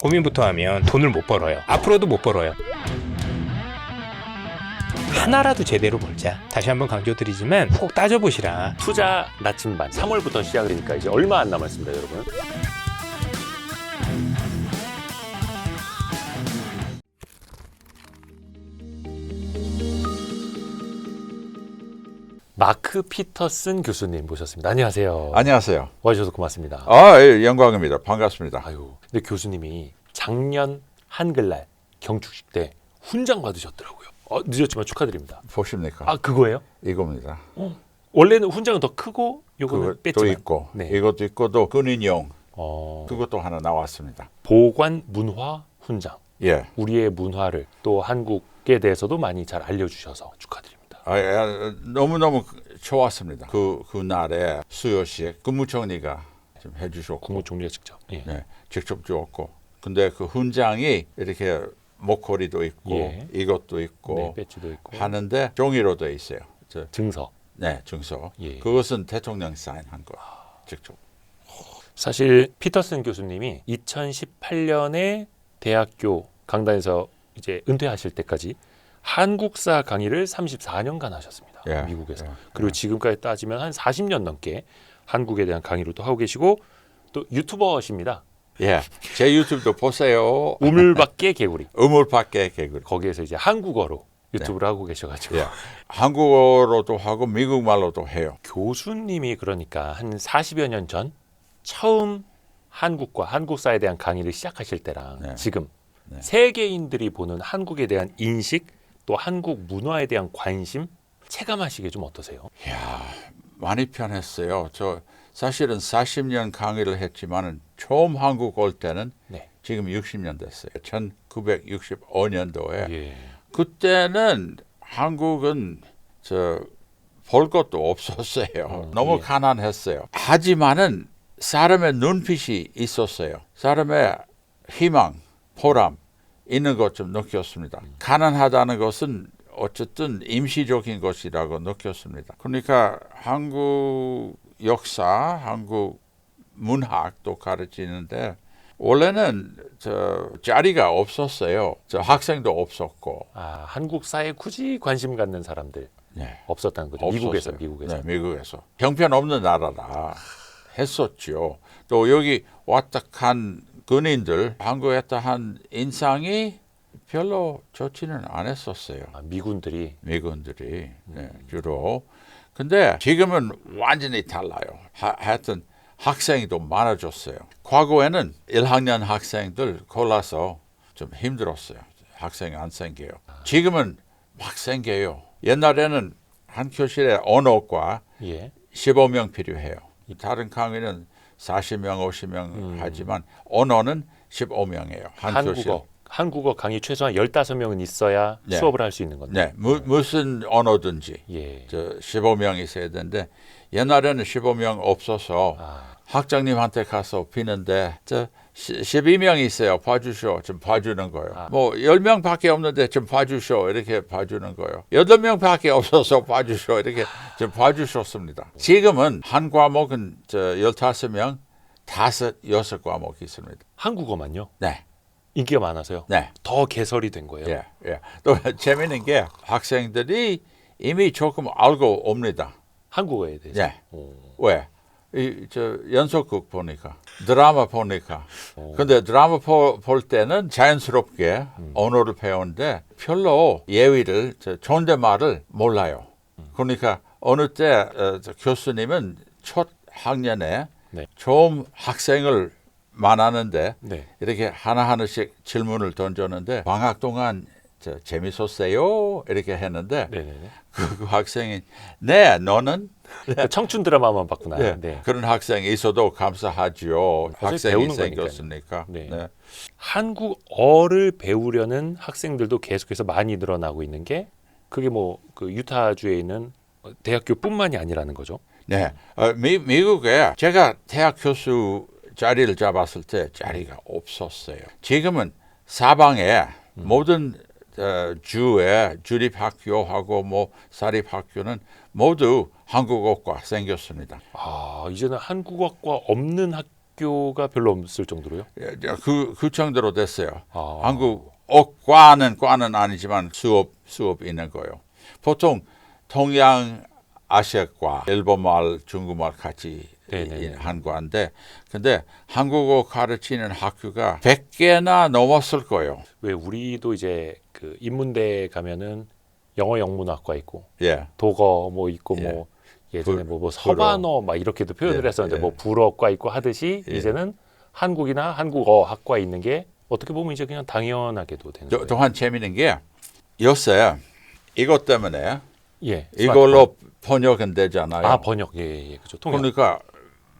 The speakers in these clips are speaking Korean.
고민부터 하면 돈을 못 벌어요. 앞으로도 못 벌어요. 하나라도 제대로 벌자. 다시 한번 강조드리지만 꼭 따져보시라. 투자 나침반 3월부터 시작이니까 이제 얼마 안 남았습니다, 여러분. 마크 피터슨 교수님 모셨습니다. 안녕하세요. 안녕하세요. 와주셔서 고맙습니다. 예, 영광입니다. 반갑습니다. 아유, 근데 교수님이 작년 한글날 경축식 때 훈장 받으셨더라고요. 늦었지만 축하드립니다. 보십니까? 그거예요? 이겁니다. 원래는 훈장은 더 크고 요거는 그것도 뺐지만. 있고 네. 이것도 있고 또 군인용 어, 그것도 하나 나왔습니다. 보관 문화 훈장. 예. 우리의 문화를 또 한국에 대해서도 많이 잘 알려주셔서 축하드립니다. 너무너무 좋았습니다. 그날에 수요식 국무총리가 좀 해주셨고 국무총리가 직접. 예. 네, 직접 주었고 근데 그 훈장이 이렇게 목걸이도 있고 예. 이것도 있고 네, 배지도 있고. 하는데 종이로 돼 있어요. 증서. 네, 증서. 예. 그것은 대통령 사인한 거 직접. 사실 피터슨 교수님이 2018년에 대학교 강단에서 이제 은퇴하실 때까지 한국사 강의를 34년간 하셨습니다. 예, 미국에서. 예, 그리고 예. 지금까지 따지면 한 40년 넘게 한국에 대한 강의를 또 하고 계시고 또 유튜버십니다. 예, 제 유튜브도 보세요. 우물밖에 개구리. 우물밖에 개구리. 거기에서 이제 한국어로 유튜브를 하고 계셔가지고 예, 한국어로도 하고 미국 말로도 해요. 교수님이 그러니까 한 40여 년 전 처음 한국과 한국사에 대한 강의를 시작하실 때랑 네. 지금 네. 세계인들이 보는 한국에 대한 인식 또 한국 문화에 대한 관심 체감하시기에 좀 어떠세요? 이야, 많이 편했어요. 저 사실은 40년 강의를 했지만은 처음 한국 올 때는 네. 지금 60년 됐어요. 1965년도에 예. 그때는 한국은 볼 것도 없었어요. 너무 예. 가난했어요. 하지만은 사람의 눈빛이 있었어요. 사람의 희망, 보람 있는 것 좀 느꼈습니다. 가난하다는 것은 어쨌든 임시적인 것이라고 느꼈습니다. 그러니까 한국 역사, 한국 문학도 가르치는데 원래는 자리가 없었어요. 학생도 없었고. 한국사에 굳이 관심 갖는 사람들 네. 없었다는 거죠. 없었어요. 미국에서. 네, 미국에서. 형편없는 나라라 했었죠. 또 여기 왔다 간 군인들 한국에 한 인상이 별로 좋지는 않았었어요. 미군들이 미군들이 주로. 근데 지금은 완전히 달라요. 하여튼 학생도 많아졌어요. 과거에는 1학년 학생들 골라서 좀 힘들었어요. 학생이 안 생겨요. 지금은 막 생겨요. 옛날에는 한 교실에 언어과 예. 15명 필요해요. 다른 강의는 40명, 50명 하지만 언어는 15명이에요. 한 교실. 한국어 강의 최소한 15명은 있어야 네. 수업을 할 수 있는 건데. 네, 무슨 언어든지 예. 15명 있어야 되는데 옛날에는 15명 없어서 학장님한테 가서 비는데 12명 있어요. 봐주셔. 좀 봐주는 거예요. 뭐 10명밖에 없는데 좀 봐주셔. 이렇게 봐주는 거예요. 8명밖에 없어서 봐주셔. 이렇게 좀 봐주셨습니다. 지금은 한 과목은 15명, 5, 6과목 있습니다. 한국어만요? 네. 인기가 많아서요? 네. 더 개설이 된 거예요? 예, 예. 또 재미있는 게 학생들이 이미 조금 알고 옵니다. 한국어에 대해서? 예. 왜? 연속극 보니까 드라마 보니까 근데 드라마 볼 때는 자연스럽게 언어를 배우는데 별로 예의를 존댓말을 몰라요. 그러니까 어느 때 교수님은 첫 학년에 네. 처음 학생을 만나는데 네. 이렇게 하나하나씩 질문을 던졌는데 방학 동안 재밌었어요? 이렇게 했는데 네네네. 그 학생이 네, 너는? 청춘 드라마만 봤구나. 네. 네. 그런 학생이 있어도 감사하죠. 사실 학생이 배우는 생겼으니까. 네. 네. 한국어를 배우려는 학생들도 계속해서 많이 늘어나고 있는 게 그게 뭐 그 유타주에 있는 대학교뿐만이 아니라는 거죠. 네. 미국에 제가 대학 교수 자리를 잡았을 때 자리가 없었어요. 지금은 사방에 모든 주에 주립학교하고 뭐 사립학교는 모두 한국어과 생겼습니다. 이제는 한국어과 없는 학교가 별로 없을 정도로요? 그 정도로 됐어요. 아. 한국 과는 아니지만 수업 있는 거예요. 보통 동양 아시아과, 일본말, 중국말 같이 네네네. 한 과인데, 근데 한국어 가르치는 학교가 100개나 넘었을 거예요. 왜 우리도 이제 그 인문대 가면은 영어 영문학과 있고 예, 독어 뭐 있고 예. 뭐 예전에 뭐 불어. 서반어 막 이렇게도 표현을 예, 했었는데 예. 뭐 불어과 있고 하듯이 예. 이제는 한국이나 한국어 학과 있는 게 어떻게 보면 이제 그냥 당연하게도 되는 거예요. 또한 재미있는 게 요새 이것 때문에 예. 이걸로 번역은 되잖아요. 아 번역 예 그죠 통역. 그러니까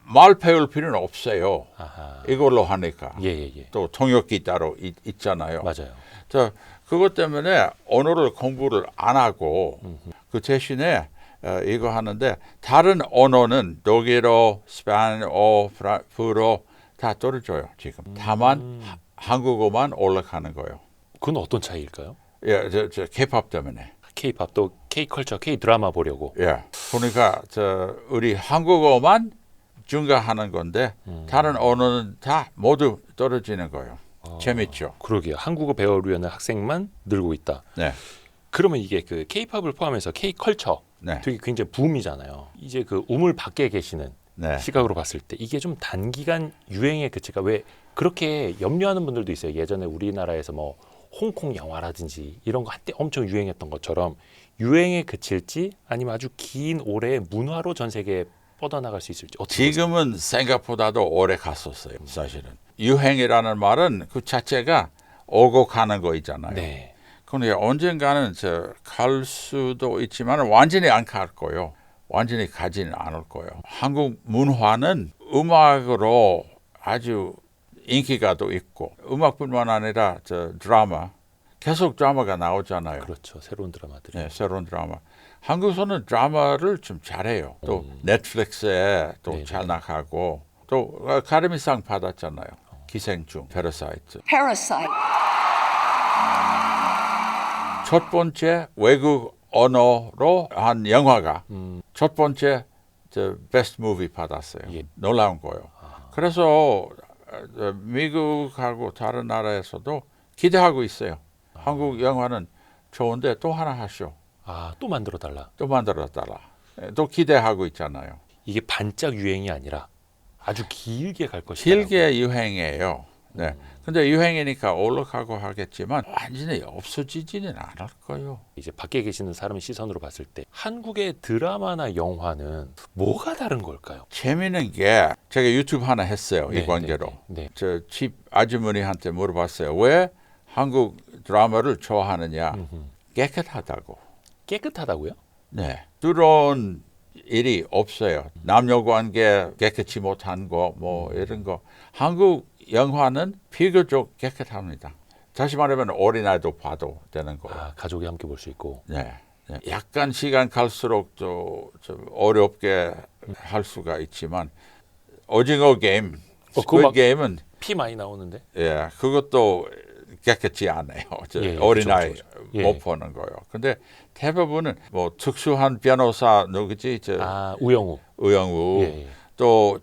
말 배울 필요는 없어요. 아하. 이걸로 하니까. 예. 또 통역기 따로 있잖아요. 맞아요. 자, 그것 때문에 언어를 공부를 안 하고 그 대신에 이거 하는데 다른 언어는 독일어, 스페인어, 불어 다 떨어져요 지금. 다만 한국어만 올라가는 거예요. 그건 어떤 차이일까요? 예, 저 K-팝 때문에. K-팝 또 K-컬처, K-드라마 보려고. 예, 그러니까 우리 한국어만 증가하는 건데 다른 언어는 다 모두 떨어지는 거예요. 재밌죠. 그러게요. 한국어 배우려는 학생만 늘고 있다. 네, 그러면 이게 그 K-팝을 포함해서 K-컬처 네, 되게 굉장히 붐이잖아요. 이제 그 우물 밖에 계시는 네. 시각으로 봤을 때 이게 좀 단기간 유행의 그치가 왜 그렇게 염려하는 분들도 있어요. 예전에 우리나라에서 뭐 홍콩 영화라든지 이런 거 한때 엄청 유행했던 것처럼 유행에 그칠지 아니면 아주 긴 오래 문화로 전 세계에 뻗어나갈 수 있을지 어떻게 보세요? 지금은 생각보다도 오래 갔었어요. 사실은 유행이라는 말은 그 자체가 오고 가는 거 있잖아요. 네. 그런데 언젠가는 갈 수도 있지만 완전히 안 갈 거예요. 완전히 가지는 않을 거예요. 한국 문화는 음악으로 아주 인기가 또 있고 음악뿐만 아니라 드라마 계속 드라마가 나오잖아요. 그렇죠. 새로운 드라마들이. 네, 새로운 드라마. 한국에서는 드라마를 좀 잘해요. 또 넷플릭스에 또 네네. 잘 나가고 또 아카데미상 받았잖아요. 기생충, 페러사이트. Parasite. 첫 번째 외국 언어로 한 영화가 첫 번째 베스트 무비 받았어요. 예. 놀라운 거예요. 그래서 미국하고 다른 나라에서도 기대하고 있어요. 한국 영화는 좋은데 또 하나 하시오. 아, 또 만들어 달라. 또 만들었다라. 또 기대하고 있잖아요. 이게 반짝 유행이 아니라 아주 길게 갈 것이다. 길게 유행이에요. 네. 근데 유행이니까 올라가고 하겠지만 완전히 없어지지는 않을 거예요. 이제 밖에 계시는 사람의 시선으로 봤을 때 한국의 드라마나 영화는 뭐가 다른 걸까요? 재미있는 게 제가 유튜브 하나 했어요. 네, 이 관계로. 네. 저 집 아주머니한테 물어봤어요. 왜 한국 드라마를 좋아하느냐. 깨끗하다고. 깨끗하다고요? 네. 들어온 일이 없어요. 남녀관계 깨끗이 못한 거 뭐 이런 거. 한국 영화는 비교적 깨끗합니다. 다시 말하면 어린아이도 봐도 되는 거예요. 아, 가족이 함께 볼 수 있고. 네. 네. 약간 시간 갈수록 좀 어렵게 할 수가 있지만 오징어 게임, 그거 막- 스퀴드 게임은 피 많이 나오는데. 예, 그것도 깨끗이 안 해요. 예, 어린아이 그렇죠. 예. 못 보는 거예요. 근데 대부분은 뭐 특수한 변호사 누구지? 아, 우영우. 의영우 예. 또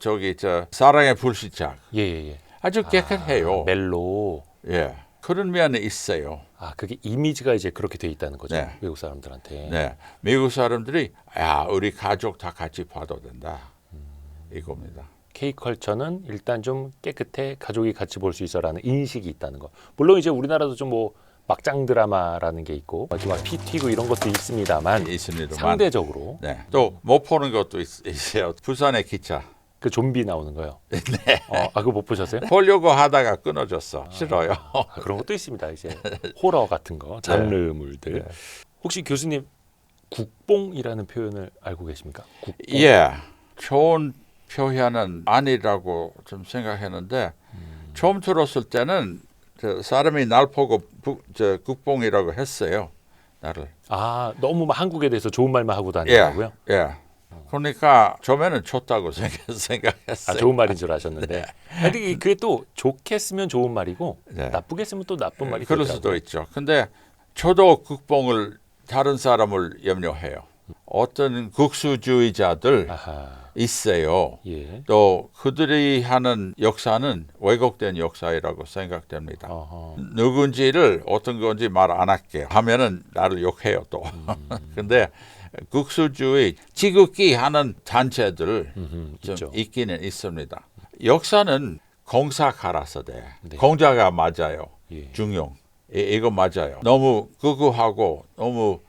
사랑의 불시착 예. 아주 깨끗해요. 아, 멜로. 예, 그런 면이 있어요. 아, 그게 이미지가 이제 그렇게 돼 있다는 거죠. 네. 외국 사람들한테. 네, 미국 사람들이 우리 가족 다 같이 봐도 된다 이겁니다. K컬처는 일단 좀 깨끗해 가족이 같이 볼 수 있어라는 인식이 있다는 거. 물론 이제 우리나라도 좀 뭐 막장 드라마라는 게 있고 마지막 피 튀고 이런 것도 있습니다만 있습니다만 상대적으로 네, 또 못 보는 것도 있어요. 부산의 기차 그 좀비 나오는 거요. 네. 그거 못 보셨어요? 보려고 하다가 끊어졌어. 싫어요. 그런 것도 있습니다. 이제 호러 같은 거, 장르물들. 네. 혹시 교수님 국뽕이라는 표현을 알고 계십니까? 국뽕. 예, 좋은 표현은 아니라고 좀 생각했는데 처음 들었을 때는 사람이 날 보고 국뽕이라고 했어요. 나를. 아, 너무 막 한국에 대해서 좋은 말만 하고 다니더라고요. 예. 그러니까 처음에는 좋다고 생각했어요. 아, 좋은 말인 줄 아셨는데. 근데 그게 또 좋게 쓰면 좋은 말이고 네. 나쁘게 쓰면 또 나쁜 말이 그럴 되더라고요. 수도 있죠. 근데 저도 국뽕을 다른 사람을 염려해요. 어떤 국수주의자들 아하. 있어요. 예. 또 그들이 하는 역사는 왜곡된 역사이라고 생각됩니다. 어허. 누군지를 어떤 건지 말 안 할게요. 하면은 나를 욕해요 또. 근데 국수주의 지극히 하는 단체들 좀 있죠. 있기는 있습니다. 역사는 공사 가라사대. 네. 공자가 맞아요. 예. 중용. 이거 맞아요. 너무 극우하고 너무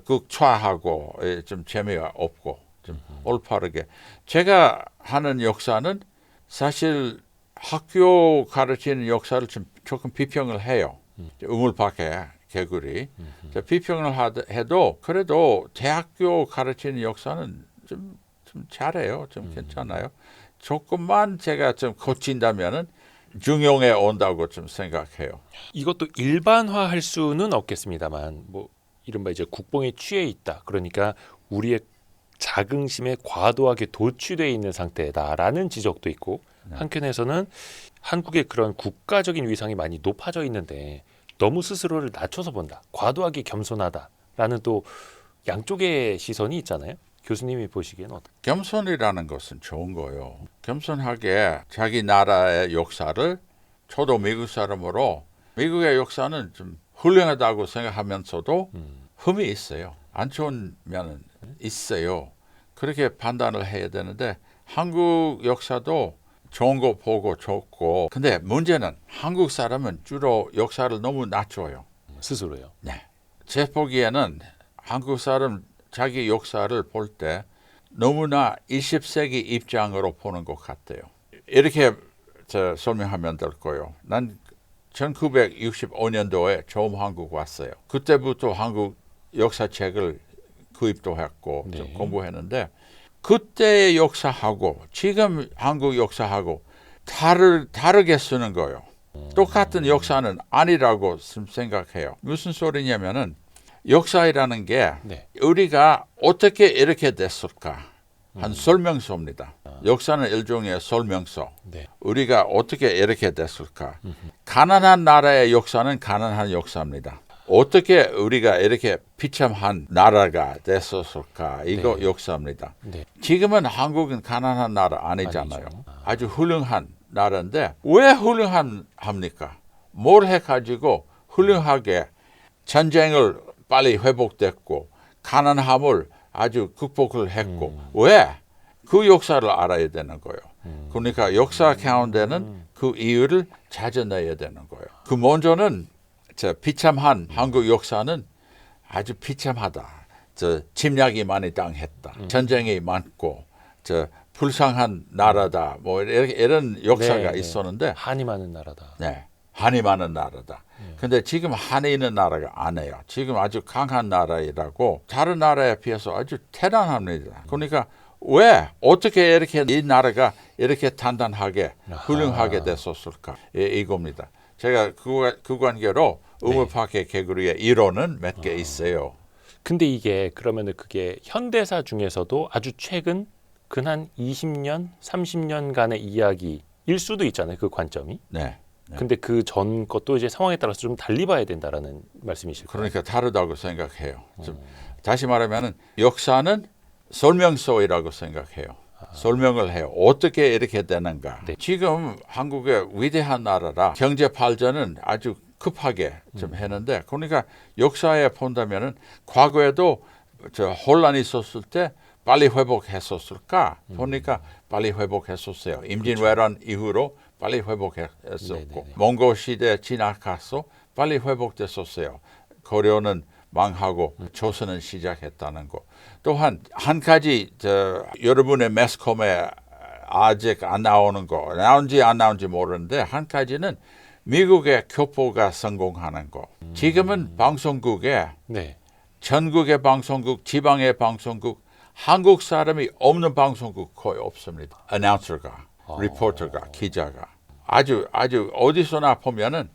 극좌하고 좀 재미가 없고 좀 올바르게. 제가 하는 역사는 사실 학교 가르치는 역사를 좀 조금 비평을 해요. 우물밖에 개구리. 비평을 해도 그래도 대학교 가르치는 역사는 좀 잘해요. 좀 괜찮아요. 조금만 제가 좀 고친다면은 중용에 온다고 좀 생각해요. 이것도 일반화할 수는 없겠습니다만 뭐 이른바 이제 국뽕에 취해 있다. 그러니까 우리의 자긍심에 과도하게 도취되어 있는 상태다라는 지적도 있고 한편에서는 한국의 그런 국가적인 위상이 많이 높아져 있는데 너무 스스로를 낮춰서 본다. 과도하게 겸손하다라는 또 양쪽의 시선이 있잖아요. 교수님이 보시기에는 어떻게? 겸손이라는 것은 좋은 거예요. 겸손하게 자기 나라의 역사를 저도 미국 사람으로 미국의 역사는 좀 훌륭하다고 생각하면서도 흠이 있어요. 안 좋은 면은 있어요. 그렇게 판단을 해야 되는데 한국 역사도 좋은 거 보고 좋고 근데 문제는 한국 사람은 주로 역사를 너무 낮춰요. 스스로요. 네. 제 보기에는 한국 사람 자기 역사를 볼 때 너무나 20세기 입장으로 보는 것 같아요. 이렇게 설명하면 될 거예요. 난 1965년도에 처음 한국 왔어요. 그때부터 한국 역사책을 구입도 했고 좀 공부했는데 그때의 역사하고 지금 한국 역사하고 다르게 쓰는 거예요. 똑같은 역사는 아니라고 생각해요. 무슨 소리냐면은 역사이라는 게 우리가 어떻게 이렇게 됐을까 한 설명서입니다. 역사는 일종의 설명서. 우리가 어떻게 이렇게 됐을까. 가난한 나라의 역사는 가난한 역사입니다. 어떻게 우리가 이렇게 비참한 나라가 됐었을까. 이거 역사입니다. 지금은 한국은 가난한 나라 아니잖아요. 아주 훌륭한 나라인데 왜 훌륭합니까? 뭘 해가지고 훌륭하게 전쟁을 빨리 회복됐고 가난함을 아주 극복을 했고 왜? 그 역사를 알아야 되는 거예요. 그러니까 역사 가운데는 그 이유를 찾아내야 되는 거예요. 그 먼저는 비참한 한국 역사는 아주 비참하다. 침략이 많이 당했다. 전쟁이 많고 불쌍한 나라다. 뭐 이런 역사가 있었는데 한이 많은 나라다. 네, 한이 많은 나라다. 근데 지금 한이 있는 나라가 아니에요. 지금 아주 강한 나라이라고 다른 나라에 비해서 아주 대단합니다. 그러니까 왜 어떻게 이렇게 이 나라가 이렇게 단단하게 훌륭하게 됐었을까 이겁니다. 제가 그 관계로 우물파케 개구리의 이론은 몇 개 있어요. 근데 이게 그러면은 그게 현대사 중에서도 아주 최근 근 20년, 30년간의 이야기일 수도 있잖아요. 그 관점이. 네. 근데 그 전 것도 이제 상황에 따라서 좀 달리 봐야 된다라는 말씀이실까요? 그러니까 다르다고 생각해요. 좀 다시 말하면은 역사는 설명서이라고 생각해요. 설명을 해요. 어떻게 이렇게 되는가. 지금 한국의 위대한 나라라 경제 발전은 아주 급하게 좀 했는데 그러니까 역사에 본다면은 과거에도 혼란이 있었을 때 빨리 회복했었을까? 보니까 빨리 회복했었어요. 임진왜란 이후로 빨리 회복했었고 몽고 시대 지나가서 빨리 회복됐었어요. 고려는 망하고 조선은 시작했다는 거. 또한 한 가지 여러분의 매스컴에 아직 안 나오는 거 나온지 안 나온지 모르는데 한 가지는 미국의 교포가 성공하는 거. 지금은 방송국에 전국의 방송국, 지방의 방송국, 한국 사람이 없는 방송국 거의 없습니다. 아나운서가, 리포터가, 기자가 아주 어디서나 보면은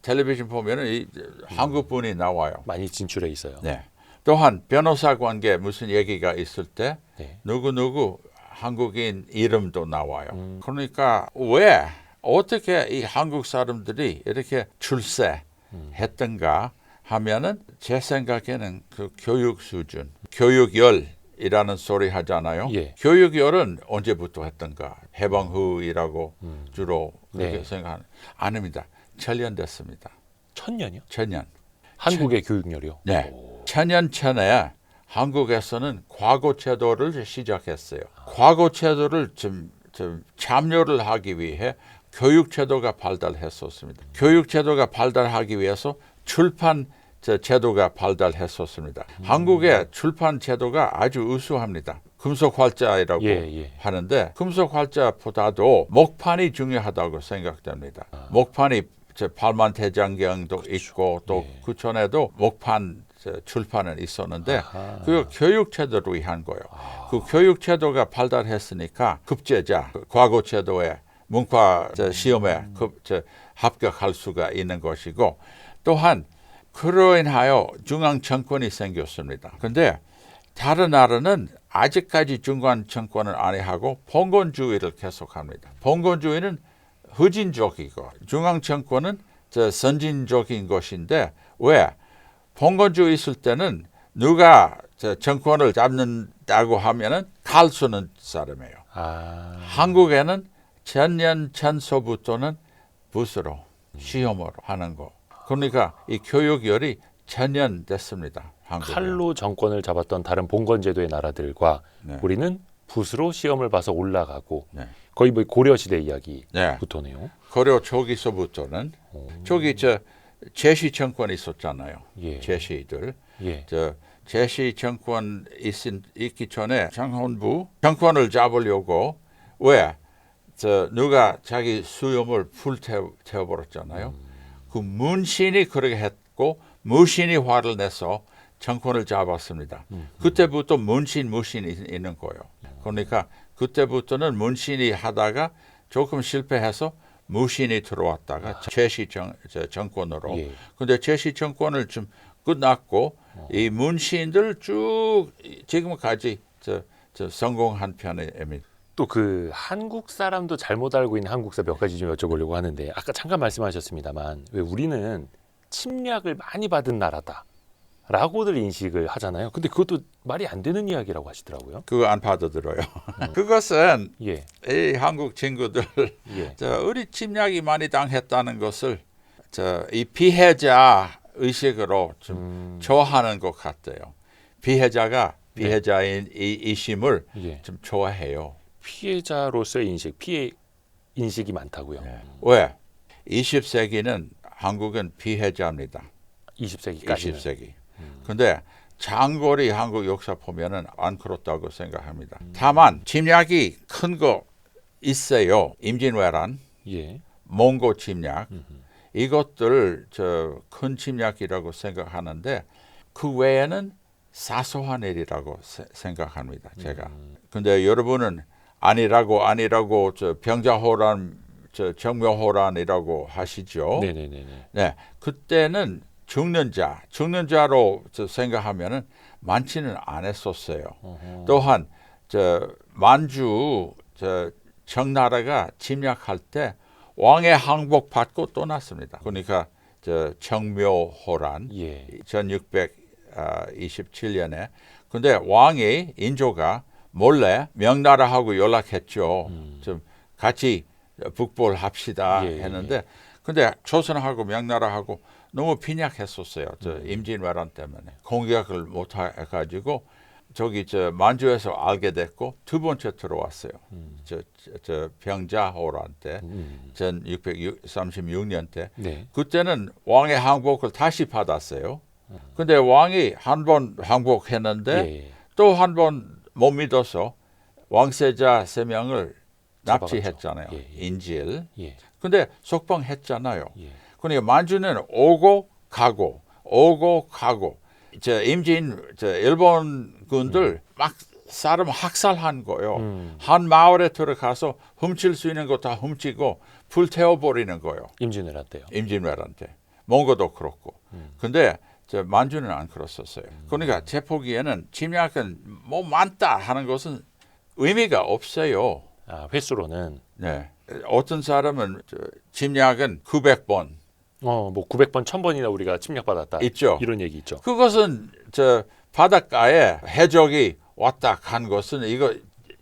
텔레비전 보면은 한국 분이 나와요. 많이 진출해 있어요. 네. 또한 변호사 관계 무슨 얘기가 있을 때 누구 한국인 이름도 나와요. 그러니까 왜 어떻게 이 한국 사람들이 이렇게 출세했던가 하면은 제 생각에는 그 교육 수준, 교육열 교육열이라는 소리 하잖아요. 예. 교육열은 언제부터 했던가? 해방 후이라고 주로 그렇게 네. 생각하는. 아닙니다. 천년 됐습니다. 1000년이요? 천년. 한국의 교육열이요? 네. 오. 천년 전에 한국에서는 과거 제도를 시작했어요. 과거 제도를 좀 참여를 하기 위해 교육 제도가 발달했었습니다. 교육 제도가 발달하기 위해서 출판 제도가 발달했었습니다. 한국의 출판 제도가 아주 우수합니다. 금속활자라고 예. 하는데 금속활자보다도 목판이 중요하다고 생각됩니다. 목판이 발만대장경도 있고 또 그 전에도 목판 출판은 있었는데 그 교육 제도를 위한 거예요. 그 교육 제도가 발달했으니까 급제자 과거 제도의 문과 시험에 합격할 수가 있는 것이고 또한 그로 인하여 중앙 정권이 생겼습니다. 근데 다른 나라는 아직까지 중간 정권을 안 하고 봉건주의를 계속합니다. 봉건주의는 후진적이고 중앙 정권은 선진적인 것인데 왜? 봉건주의 있을 때는 누가 정권을 잡는다고 하면은 칼 쏘는 사람이에요. 한국에는 천년 전서부터는 붓으로 시험으로 하는 거. 그러니까 이 교육열이 천년 됐습니다. 한국에. 칼로 정권을 잡았던 다른 봉건제도의 나라들과 네. 우리는 붓으로 시험을 봐서 올라가고 네. 거의 뭐 고려 시대 네. 이야기부터네요. 고려 초기서부터는 저기 제시 정권이 있었잖아요. 예. 제시들. 예. 제시 정권 있기 전에 장헌부 정권을 잡으려고 왜? 누가 자기 수염을 불태워버렸잖아요. 그 문신이 그렇게 했고 무신이 화를 내서 정권을 잡았습니다. 그때부터 무신이 있는 거예요. 그러니까 그때부터는 문신이 하다가 조금 실패해서 무신이 들어왔다가 제시 정권으로. 예. 근데 제시 정권을 좀 끝났고 이 문신들 쭉 지금까지 성공한 편입니다. 또 그 한국 사람도 잘못 알고 있는 한국사 몇 가지 좀 여쭤보려고 하는데 아까 잠깐 말씀하셨습니다만 왜 우리는 침략을 많이 받은 나라다라고들 인식을 하잖아요. 근데 그것도 말이 안 되는 이야기라고 하시더라고요. 그거 안 받아들어요. 그것은 예. 이 한국 친구들 예. 우리 침략이 많이 당했다는 것을 이 피해자 의식으로 좀 좋아하는 것 같아요. 피해자인 이심을 예. 좀 좋아해요. 피해자로서의 인식, 피해 인식이 많다고요. 네. 왜? 20세기는 한국은 피해자입니다. 20세기까지는. 20세기. 근데 장거리 한국 역사 보면은 안 그렇다고 생각합니다. 다만 침략이 큰 거 있어요. 임진왜란, 예. 몽고 침략. 이것들 큰 침략이라고 생각하는데 그 외에는 사소한 일이라고 생각합니다. 제가. 근데 여러분은 아니라고 병자호란, 정묘호란이라고 하시죠. 네네네. 네, 그때는 죽는 자로 생각하면은 많지는 않았었어요. 또한 만주 청나라가 침략할 때 왕의 항복 받고 떠났습니다. 그러니까 정묘호란 예. 1627년에 근데 왕이 인조가 몰래 명나라하고 연락했죠. 좀 같이 북벌합시다 했는데 근데 조선하고 명나라하고 너무 빈약했었어요. 임진왜란 때문에 공격을 못 해가지고 만주에서 알게 됐고 두 번째 들어왔어요. 병자호란 때 1636년 때 네. 그때는 왕의 항복을 다시 받았어요. 근데 왕이 한 번 항복했는데 또 한 번 못 믿어서 왕세자 3명을 납치했잖아요. 인질. 근데 석방했잖아요. 그러니까 만주는 오고 가고 일본군들 막 사람 학살한 거예요. 한 마을에 들어가서 훔칠 수 있는 거 다 훔치고 불태워버리는 거예요. 임진왜란 때요. 임진왜란 때. 몽고도 그렇고. 근데 만주는 안 그랬었어요. 그러니까 제 보기에는 침략은 뭐 많다 하는 것은 의미가 없어요. 횟수로는. 네. 어떤 사람은 침략은 900번. 뭐 900번, 1000번이나 우리가 침략받았다. 있죠. 이런 얘기 있죠. 그것은 바닷가에 해적이 왔다 간 것은 이거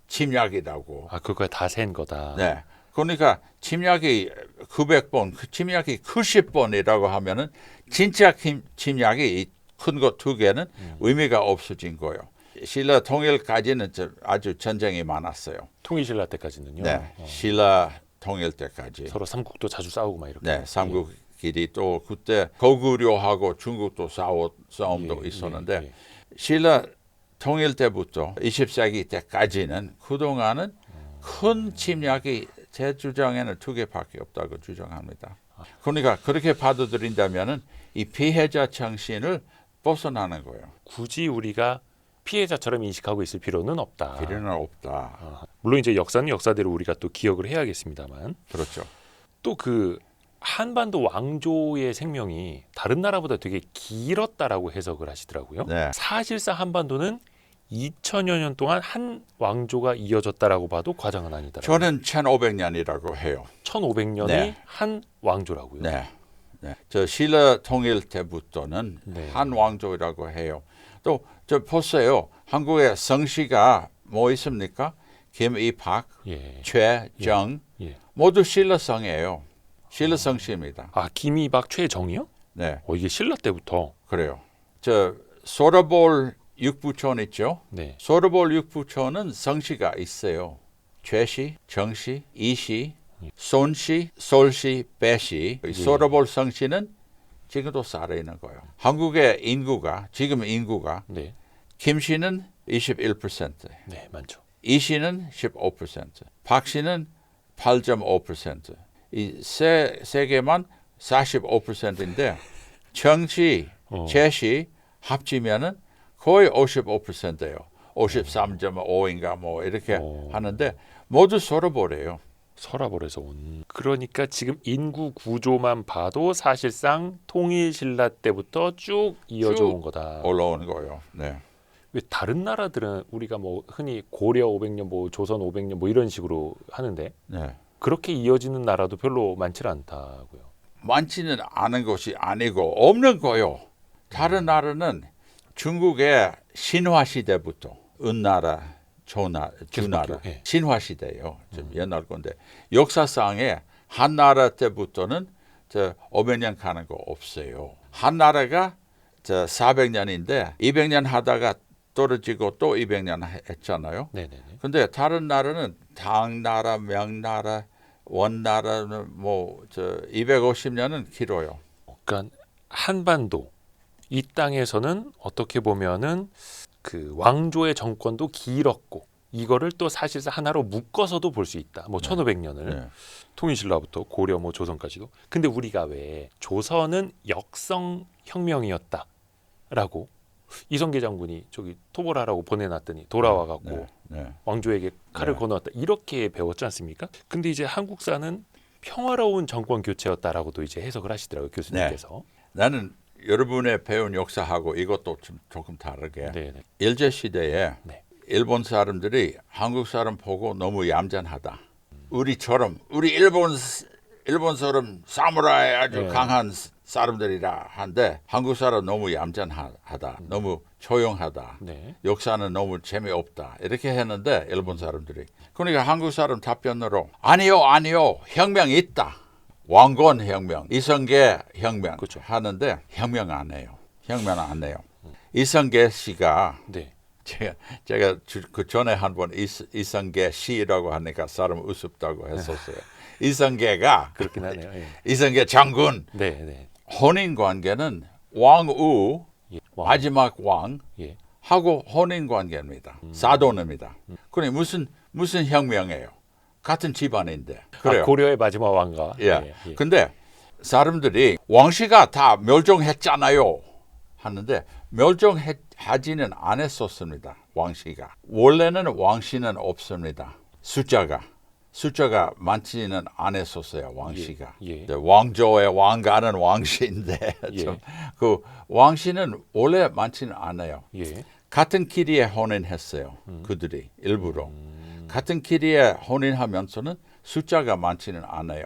침략이라고. 아, 그거에 다 센 거다. 네. 그러니까 침략이 900번, 침략이 90번이라고 하면은 진짜 침략이 큰 것 두 개는 의미가 없어진 거예요. 신라 통일까지는 아주 전쟁이 많았어요. 통일신라 때까지는요. 네. 신라 통일 때까지. 서로 삼국도 자주 싸우고 막 이렇게. 네. 삼국끼리 또 그때 고구려하고 중국도 싸움도 있었는데 신라 통일 때부터 20세기 때까지는 그동안은 큰 침략이 제 주장에는 두 개밖에 없다고 주장합니다. 그러니까 그렇게 받아들인다면은 이 피해자 정신을 벗어나는 거예요. 굳이 우리가 피해자처럼 인식하고 있을 필요는 없다. 필요는 없다. 물론 이제 역사는 역사대로 우리가 또 기억을 해야겠습니다만 그렇죠. 또 그 한반도 왕조의 생명이 다른 나라보다 되게 길었다라고 해석을 하시더라고요. 네. 사실상 한반도는 2000여 년 동안 한 왕조가 이어졌다라고 봐도 과장은 아니더라고요. 저는 1500년이라고 해요. 1500년이 네. 한 왕조라고요. 네. 네. 저 신라 통일 때부터는 네. 한 왕조라고 해요. 또 저 보세요. 한국의 성씨가 뭐 있습니까? 김이박, 예. 최정 예. 모두 신라성이에요. 신라 성씨입니다. 아, 김이박 최정이요? 네, 이게 신라 때부터. 그래요. 저 소라볼 육부촌 있죠? 네. 소라볼 육부촌은 성씨가 있어요. 최씨, 정씨, 이씨, 손씨, 솔씨, 배씨. 소라볼 성씨는 지금도 살아있는 거예요. 한국의 인구가 지금 인구가 네. 김씨는 21%, 네, 많죠. 이씨는 15%, 박씨는 8.5%. 이 세 개만 45%인데 정씨, 최씨 합치면은 거의 55%예요. 53.5인가 뭐 이렇게 하는데 모두 소라볼이에요. 서라볼에서 온. 그러니까 지금 인구 구조만 봐도 사실상 통일신라 때부터 쭉 이어져 온 거다. 올라오는 거예요. 네. 왜 다른 나라들은 우리가 뭐 흔히 고려 500년, 뭐 조선 500년 뭐 이런 식으로 하는데 네. 그렇게 이어지는 나라도 별로 많지 않다고요. 많지는 않은 것이 아니고 없는 거요. 다른 나라는 중국의 신화 시대부터 은나라, 주나라, 예. 신화 시대요. 좀 옛날 건데 역사상에 한 나라 때부터는 저 500년 가는 거 없어요. 한 나라가 저 400년인데 200년 하다가 떨어지고 또 200년 했잖아요. 네네네. 근데 다른 나라는 당나라, 명나라, 원나라는 뭐 저 250년은 길어요. 그러니까 한반도 이 땅에서는 어떻게 보면은 그 왕조의 정권도 길었고 이거를 또 사실상 하나로 묶어서도 볼 수 있다. 뭐 1500년을 네. 통일신라부터 고려 뭐 조선까지도. 근데 우리가 왜 조선은 역성 혁명이었다라고 이성계 장군이 저기 토벌하라고 보내놨더니 돌아와 갖고 네. 왕조에게 칼을 네. 건너왔다 이렇게 배웠지 않습니까? 근데 이제 한국사는 평화로운 정권 교체였다라고도 이제 해석을 하시더라고요, 교수님께서. 나는 여러분의 배운 역사하고 이것도 좀 조금 다르게 네네. 일제 시대에 네. 일본 사람들이 한국 사람 보고 너무 얌전하다. 우리처럼 우리 일본 사람 사무라이 아주 네. 강한 사람들이라 한데 한국 사람 너무 얌전하다. 너무 조용하다. 네. 역사는 너무 재미없다. 이렇게 했는데 일본 사람들이. 그러니까 한국 사람 답변으로 아니요 혁명 있다. 왕건 혁명, 이성계 혁명 그렇죠. 하는데 혁명 안 해요. 혁명 안 해요. 이성계 씨가 네. 제가 그 전에 한번 이성계 씨라고 하니까 사람 우습다고 했었어요. 이성계가 그렇긴 하네요. 예. 이성계 장군 네, 네. 혼인 관계는 왕우 예. 마지막 왕 예. 하고 혼인 관계입니다. 사돈입니다. 그래 무슨 혁명이에요? 같은 집안인데. 그래요. 아, 고려의 마지막 왕가. 예. 근데 사람들이 왕씨가 다 멸종했잖아요. 하는데 멸종하지는 않았었습니다. 왕씨가. 원래는 왕씨는 없습니다. 숫자가 많지는 않았었어요. 왕씨가. 예. 왕조의 왕가는 왕씨인데 예. 그 왕씨는 원래 많지는 않아요. 예. 같은 길이에 혼인했어요. 그들이 일부러. 같은 길이에 혼인하면서는 숫자가 많지는 않아요.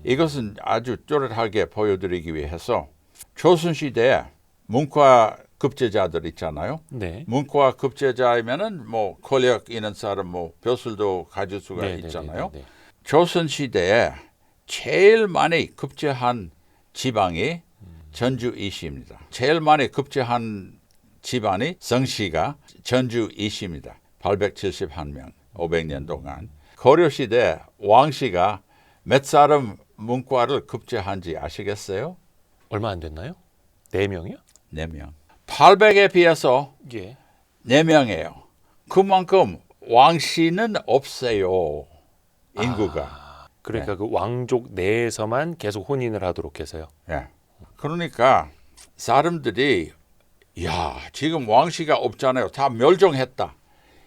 이것은 아주 또렷하게 보여드리기 위해서 조선시대에 문과 급제자들 있잖아요. 네. 문과 급제자이면은 뭐 권력 있는 사람 뭐 벼슬도 가질 수가 네, 있잖아요. 네, 네, 네. 조선 시대에 제일 많이 급제한 지방이 전주 이시입니다. 제일 많이 급제한 집안이 성씨가 전주 이시입니다. 871명, 500년 동안. 고려시대 왕씨가 몇 사람 문과를 급제한지 아시겠어요? 얼마 안 됐나요? 4명이요? 4명. 800에 비해서 예. 4명이에요. 그만큼 왕씨는 없어요. 인구가. 그러니까 그 왕족 내에서만 계속 혼인을 하도록 해서요. 예. 그러니까 사람들이 야 지금 왕씨가 없잖아요. 다 멸종했다.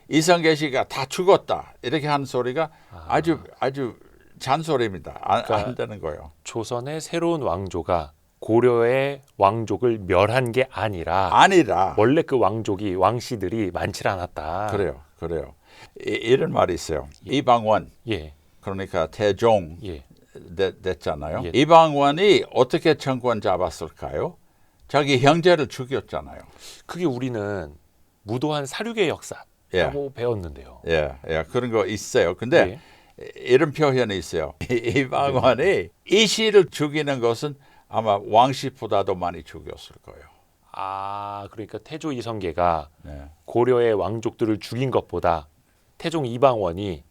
이성계시가 다 죽었다. 이렇게 하는 소리가 아주 잔소리입니다. 안 되는 거예요. 조선의 새로운 왕조가 고려의 왕족을 멸한 게 아니라 원래 그 왕족이 왕씨들이 많지 않았다. 그래요. 이런 말이 있어요. 이방원 예. 그러니까 태종 예. 됐잖아요. 예. 이방원이 어떻게 정권 잡았을까요? 자기 형제를 죽였잖아요. 그게 우리는 무도한 사륙의 역사라고 배웠는데요. 예, 그런 거 있어요. 근데 이런 표현이 있어요. 이방원이 이씨를 죽이는 것은 아마 왕씨보다도 많이 죽였을 거예요. 아, 그러니까 태조 이성계가 네. 고려의 왕족들을 죽인 것보다 태종 이방원이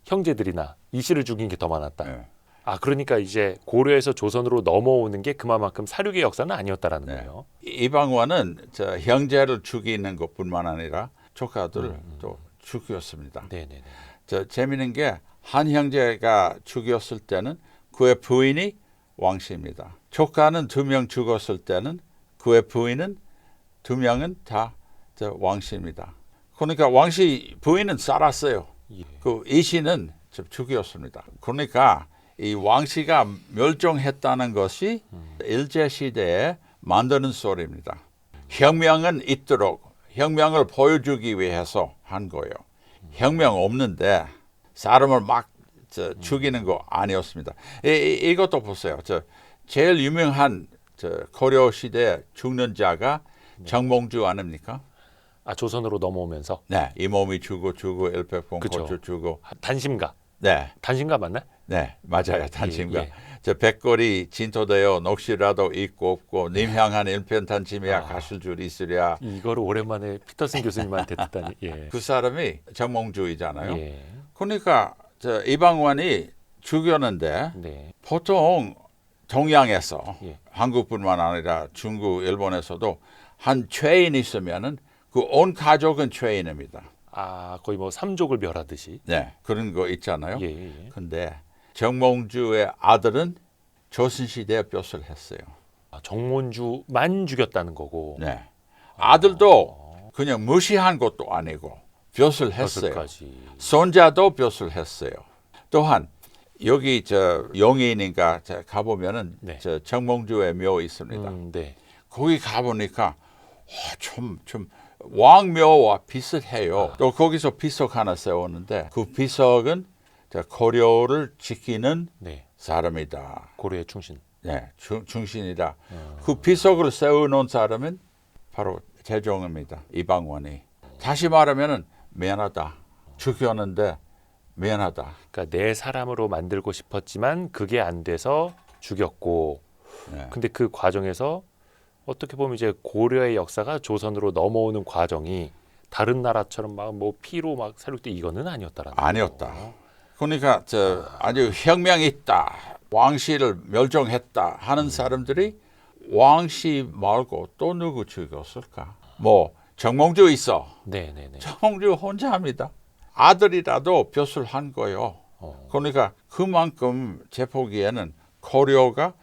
형제들이나 이씨를 죽인 게 더 많았다. 네. 아, 그러니까 이제 고려에서 조선으로 넘어오는 게 그만큼 사륙의 역사는 아니었다라는 네. 거예요. 이방원은 형제를 죽이는 것뿐만 아니라 조카들도 죽였습니다. 네네네. 재미있는 게 한 형제가 죽였을 때는 그의 부인이 왕씨입니다. 조카는 2명 죽었을 때는 그의 부인은 2명은 다 왕씨입니다. 그러니까 왕씨 부인은 살았어요. 예. 그 이씨는 죽였습니다. 그러니까 이 왕씨가 멸종했다는 것이 일제 시대에 만드는 소리입니다. 혁명은 있도록 혁명을 보여주기 위해서 한 거예요. 혁명 없는데 사람을 막 죽이는 거 아니었습니다. 이것도 보세요. 제일 유명한 고려 시대 죽는 자가 정몽주 아닙니까? 아, 조선으로 넘어오면서. 네, 이 몸이 주고 일백봉 고추 주고. 단심가. 네, 단심가 맞나? 네, 맞아요. 단심가. 예. 백골이 진토되어 녹시라도 있고 없고 님 향한 일편단심이야 가실 줄 있으랴. 이거를 오랜만에 피터슨 교수님한테 듣다니. 예. 그 사람이 정몽주이잖아요. 예. 그러니까 이방원이 죽였는데 네. 보통 동양에서 예. 한국뿐만 아니라 중국, 일본에서도 한 죄인 있으면은 그 온 가족은 죄인입니다. 아, 거의 뭐 삼족을 멸하듯이. 네, 그런 거 있잖아요. 예. 근데 정몽주의 아들은 조선시대에 벼슬 했어요. 아, 정몽주만 죽였다는 거고. 네, 아들도 그냥 무시한 것도 아니고 벼슬 했어요. 벼슬까지. 손자도 벼슬 했어요. 또한 여기 용인인가 가보면은 네. 정몽주의 묘 있습니다. 네. 거기 가보니까 좀 왕묘와 비슷해요. 또 거기서 비석 하나 세웠는데 그 비석은 고려를 지키는 네. 사람이다. 고려의 충신. 네, 충신이다. 그 비석을 세워놓은 사람은 바로 재종입니다. 이방원이. 다시 말하면은 미안하다. 죽였는데 미안하다. 그러니까 내 사람으로 만들고 싶었지만 그게 안 돼서 죽였고. 네. 근데 그 과정에서 어떻게 보면 이제 고려의 역사가 조선으로 넘어오는 과정이 다른 나라처럼 막 뭐 피로 막 살육돼 이거는 아니었다라는 아니었다. 거죠. 그러니까 아주 혁명이 있다. 왕씨를 멸종했다 하는 사람들이 왕씨 말고 또 누구 죽였을까? 뭐 정몽주 있어. 네네네. 정몽주 혼자 합니다. 아들이라도 벼슬한 거예요. 그러니까 그만큼 제 보기에는 고려가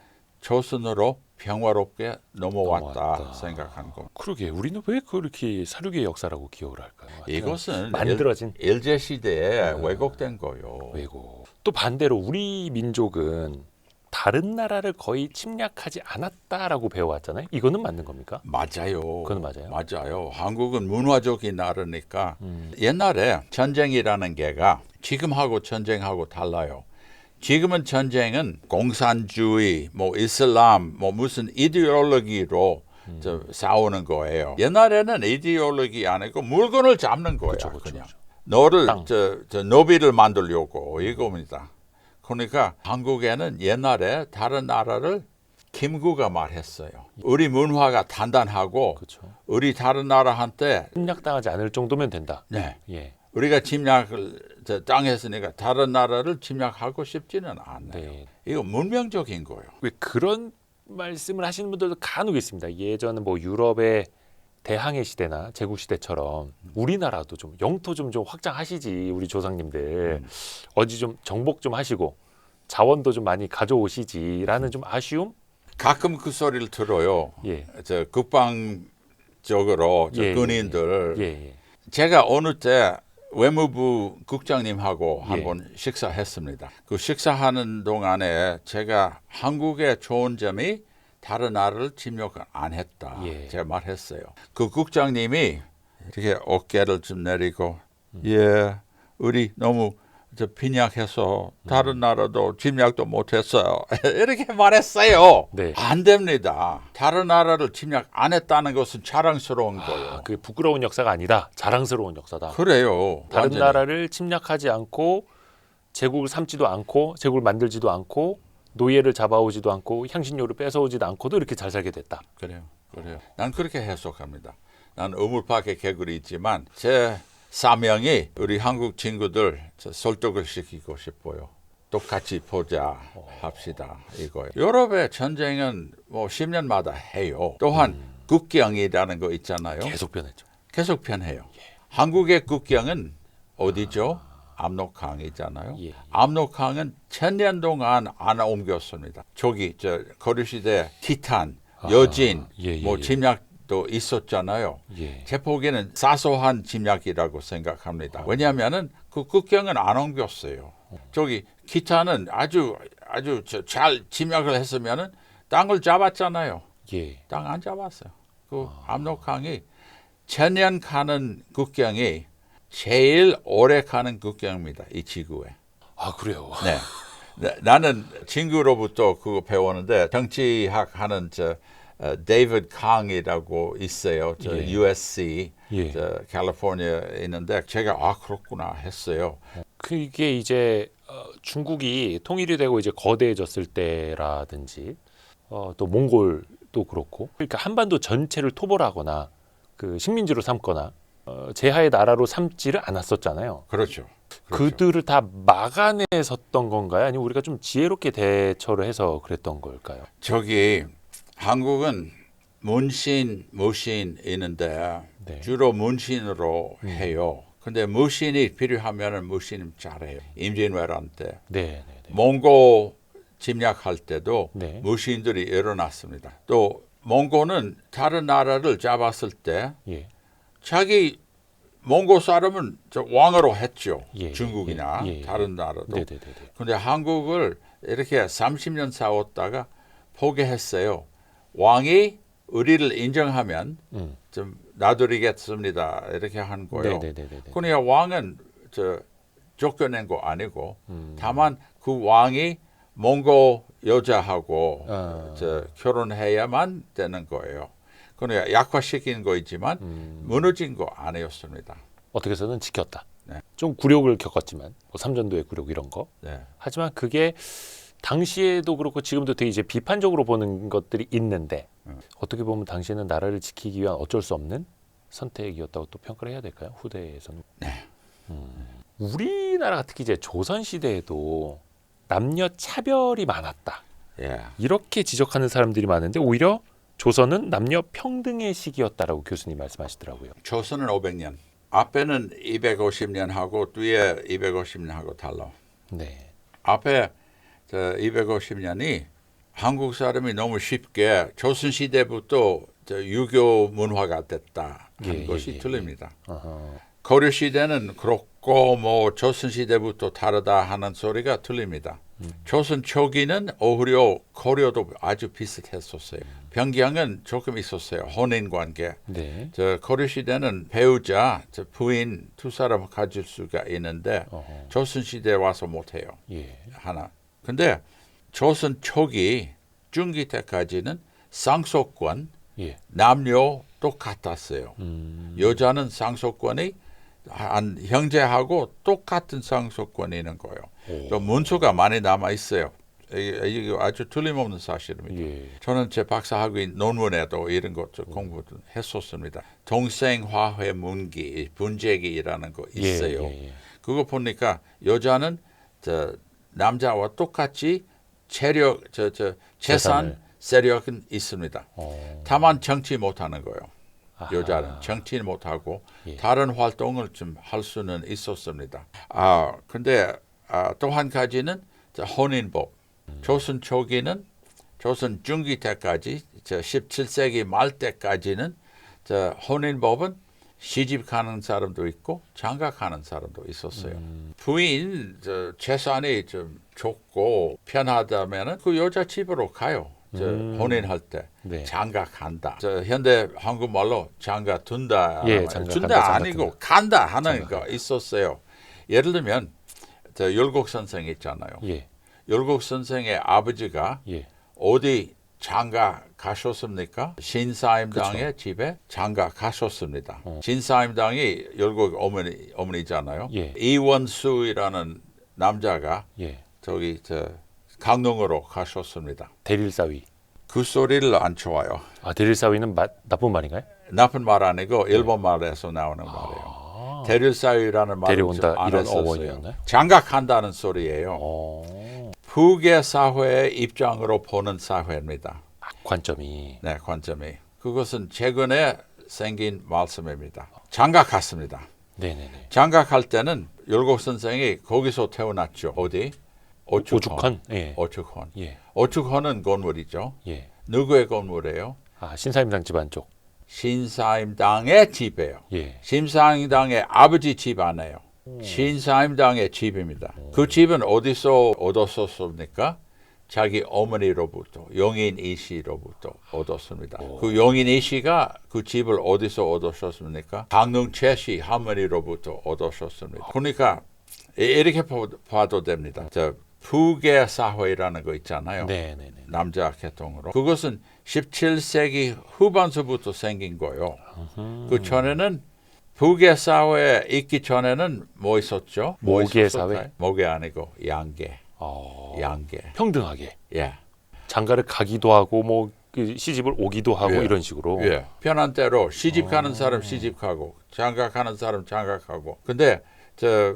조선으로 평화롭게 넘어왔다 생각한 거. 그러게 우리는 왜 그렇게 사륙의 역사라고 기억을 할까요? 이것은 만들어진 일제 시대에 왜곡된 거요. 왜고. 또 반대로 우리 민족은 다른 나라를 거의 침략하지 않았다라고 배워왔잖아요. 이거는 맞는 겁니까? 맞아요. 그건 맞아요? 맞아요. 한국은 문화적인 나라니까 옛날에 전쟁이라는 게가 지금하고 전쟁하고 달라요. 지금은 전쟁은 공산주의, 뭐 이슬람, 뭐 무슨 이데올로기로 싸우는 거예요. 옛날에는 이데올로기 아니고 물건을 잡는 거예요. 그쵸. 그냥 너를 땅. 저 노비를 만들려고 이겁니다. 그러니까 한국에는 옛날에 다른 나라를 김구가 말했어요. 우리 문화가 단단하고 그렇죠. 우리 다른 나라한테 침략당하지 않을 정도면 된다. 네. 예. 우리가 침략을 당했으니까 다른 나라를 침략하고 싶지는 않아요. 네. 이거 문명적인 거예요. 왜 그런 말씀을 하시는 분들도 간혹 있습니다. 예전에 뭐 유럽의 대항해 시대나 제국 시대처럼 우리나라도 좀 영토 좀 확장하시지 우리 조상님들 어디 좀 정복 좀 하시고 자원도 좀 많이 가져오시지라는 좀 아쉬움. 가끔 그 소리를 들어요. 예. 저 국방적으로 저 예, 군인들. 예. 제가 어느 때 외무부 국장님하고 예. 한번 식사했습니다. 그 식사하는 동안에 제가 한국의 좋은 점이 다른 나라를 침략 안 했다. 예. 제가 말했어요. 그 국장님이 이렇게 어깨를 좀 내리고 예, 우리 너무 빈약해서 다른 나라도 침략도 못했어요. 이렇게 말했어요. 네. 안 됩니다. 다른 나라를 침략 안 했다는 것은 자랑스러운 거예요. 그 부끄러운 역사가 아니다. 자랑스러운 역사다. 그래요. 다른 완전히. 나라를 침략하지 않고 제국을 삼지도 않고 제국을 만들지도 않고 노예를 잡아오지도 않고 향신료를 뺏어오지도 않고도 이렇게 잘 살게 됐다. 그래요. 난 그렇게 해석합니다. 난 우물파게 개구리 있지만 제 사명이 우리 한국 친구들 설득을 시키고 싶어요. 똑같이 보자 합시다 이거예요. 유럽의 전쟁은 뭐 10년마다 해요. 또한 국경이라는 거 있잖아요. 계속 변했죠. 계속 변해요. 한국의 국경은 어디죠? 압록강이잖아요. 예. 압록강은 1000년 동안 안 옮겼습니다. 저기 저 거류시대 티탄, 여진, 뭐 침략도 있었잖아요. 예. 제 보기에는 사소한 침략이라고 생각합니다. 왜냐하면은 그 국경은 안 옮겼어요. 저기 기타는 아주 잘 침략을 했으면은 땅을 잡았잖아요. 예. 땅 안 잡았어요. 그 압록강이 1000년 가는 국경이 제일 오래 가는 국경입니다. 이 지구에. 아 그래요. 네. 나는 친구로부터 그거 배웠는데 정치학 하는 데이비드 캉이라고 있어요. 저 예. USC 예. 캘리포니아에 있는데 제가 그렇구나 했어요. 그게 이제 중국이 통일이 되고 이제 거대해졌을 때라든지 또 몽골도 그렇고 그러니까 한반도 전체를 토벌하거나 그 식민지로 삼거나 제하의 나라로 삼지를 않았었잖아요. 그렇죠. 그들을 다 막아내섰던 건가요? 아니면 우리가 좀 지혜롭게 대처를 해서 그랬던 걸까요? 저기 한국은 문신, 무신 있는데 네. 주로 문신으로 해요. 근데 무신이 필요하면은 무신 잘해요. 임진왜란 때. 네. 몽고 침략할 때도 네. 무신들이 일어났습니다. 또 몽고는 다른 나라를 잡았을 때 예. 자기 몽고 사람은 왕으로 했죠. 예, 중국이나 예. 다른 나라도. 네네네. 근데 한국을 이렇게 30년 싸웠다가 포기했어요. 왕이 우리를 인정하면 좀 놔드리겠습니다. 이렇게 한 거예요. 네네네. 그러니까 왕은 쫓겨낸 거 아니고 다만 그 왕이 몽고 여자하고 결혼해야만 되는 거예요. 그러니까 약화시킨 거이지만 무너진 거 아니었습니다. 어떻게 해서는 지켰다. 네. 좀 굴욕을 겪었지만 뭐 삼전도의 굴욕 이런 거. 네. 하지만 그게 당시에도 그렇고 지금도 되게 이제 비판적으로 보는 것들이 있는데 어떻게 보면 당시에는 나라를 지키기 위한 어쩔 수 없는 선택이었다고 또 평가를 해야 될까요? 후대에서는. 네. 우리나라가 특히 이제 조선 시대에도 남녀 차별이 많았다. 예. 이렇게 지적하는 사람들이 많은데 오히려 조선은 남녀 평등의 시기였다라고 교수님 말씀하시더라고요. 조선은 500년. 앞에는 250년 하고 뒤에 250년 하고 달라. 네. 앞에 250년이 한국 사람이 너무 쉽게 조선 시대부터 유교 문화가 됐다 하는 것이 틀립니다. 고려 시대는 그렇고 뭐 조선 시대부터 다르다 하는 소리가 틀립니다. 조선 초기는 오히려 고려도 아주 비슷했었어요. 변경은 조금 있었어요. 혼인 관계. 네. 고려 시대는 배우자, 부인 두 사람 가질 수가 있는데 조선 시대에 와서 못해요. 예. 하나. 근데 조선 초기 중기 때까지는 상속권 예. 남녀 똑같았어요. 여자는 상속권이 한 형제하고 똑같은 상속권이 있는 거예요. 또 문서가 많이 남아 있어요. 이게 아주 틀림없는 사실입니다. 예. 저는 제 박사학위 논문에도 이런 것 공부했었습니다. 동생화해 문기, 분재기라는 거 있어요. 그거 보니까 여자는 남자와 똑같이 재산 세력은 있습니다. 다만 정치 못하는 거예요. 여자는 정치는 못하고 다른 활동을 좀 할 수는 있었습니다. 근데 또 한 가지는 혼인법. 조선 초기는 조선 중기 때까지 17세기 말 때까지는 혼인법은 시집 가는 사람도 있고 장가 가는 사람도 있었어요. 부인 재산이 좀 좋고 편하다면은 그 여자 집으로 가요. 혼인할 때 장가 간다. 현대 한국말로 장가 둔다. 둔다 아니고 간다 하는 거 있었어요. 예를 들면 열곡 선생 있잖아요. 열곡 선생의 아버지가 어디 장가 가셨습니까? 신사임당의 집에 장가 가셨습니다. 신사임당이 열곡 어머니잖아요. 이원수이라는 남자가 저기 강릉으로 가셨습니다. 대릴사위. 그 소리를 안 좋아요. 대릴사위는 나쁜 말인가요? 나쁜 말 아니고 일본 말에서 나오는 말이에요. 대릴사위라는 말을 데려온다 안 이런 했었어요. 어원이었나요? 장가간다는 소리예요. 북의 사회의 입장으로 보는 사회입니다. 관점이. 네, 관점이. 그것은 최근에 생긴 말씀입니다. 장가갔습니다. 네네네. 장가갈 때는 열곡 선생이 거기서 태어났죠. 어디? 오죽헌. 오죽헌. 예. 오죽헌은 건물이죠. 예. 누구의 건물이에요? 신사임당 집안 쪽. 신사임당의 집이에요. 신사임당의 아버지 집 아니에요. 신사임당의 집입니다. 그 집은 어디서 얻었었습니까? 자기 어머니로부터, 용인 이씨로부터 얻었습니다. 그 용인 이씨가 그 집을 어디서 얻으셨습니까? 강릉 최씨 할머니로부터 얻으셨습니다. 그러니까 이렇게 봐도 됩니다. 북의 사회라는 거 있잖아요. 남자 계통으로. 그것은 17세기 후반서부터 생긴 거예요. 그 전에는 북의 사회에 있기 전에는 뭐 있었죠? 모계 사회? 모계 아니고 양계. 양계. 평등하게. 예. 장가를 가기도 하고 뭐 시집을 오기도 하고 이런 식으로. 편한 대로 시집 가는 사람 시집 가고 장가 가는 사람 장가 가고. 근데